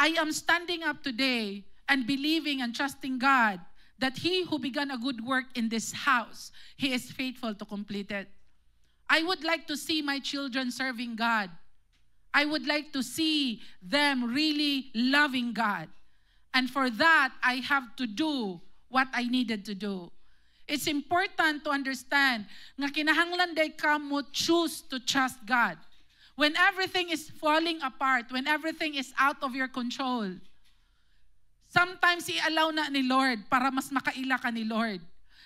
I am standing up today and believing and trusting God that He who began a good work in this house, He is faithful to complete it. I would like to see my children serving God. I would like to see them really loving God. And for that, I have to do what I needed to do. It's important to understand nga kinahanglan day ka mo choose to trust God. When everything is falling apart, when everything is out of your control, sometimes i-allow na ni Lord para mas makaila ka ni Lord.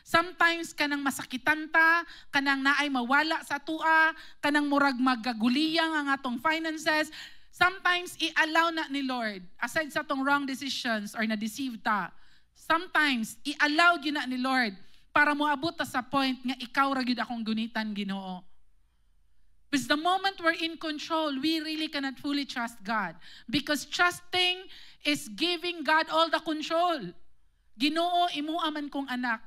Sometimes kanang masakitan ta, kanang naay mawala sa tua, kanang murag magaguliyang ang atong finances. Sometimes i-allow na ni Lord, aside sa tong wrong decisions or na-deceive ta, sometimes i-allow yun na ni Lord para moabot ta sa point nga ikaw ra gyud akong gunitan, Ginoo. Because the moment we're in control, we really cannot fully trust God. Because trusting is giving God all the control. Ginoo, imuha man kong anak,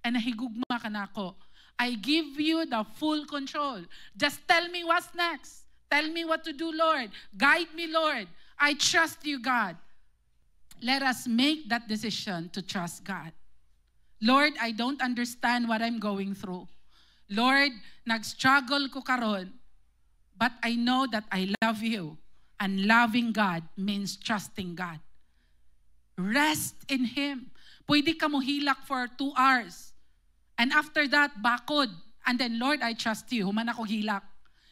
and nahigugma ka na ako. I give you the full control. Just tell me what's next. Tell me what to do, Lord. Guide me, Lord. I trust you, God. Let us make that decision to trust God. Lord, I don't understand what I'm going through. Lord, nag-struggle ko karon, but I know that I love you. And loving God means trusting God. Rest in Him. Pwede ka mo hilak for 2 hours. And after that, bakod. And then, Lord, I trust you. Human ako hilak.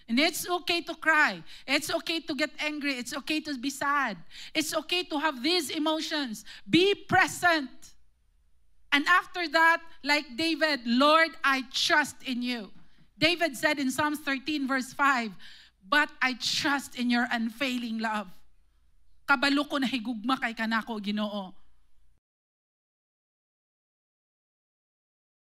And it's okay to cry. It's okay to get angry. It's okay to be sad. It's okay to have these emotions. Be present. And after that, like David, Lord, I trust in you. David said in Psalms 13 verse 5, but I trust in your unfailing love. Kabalo ko na higugma kay kanako, Ginoo.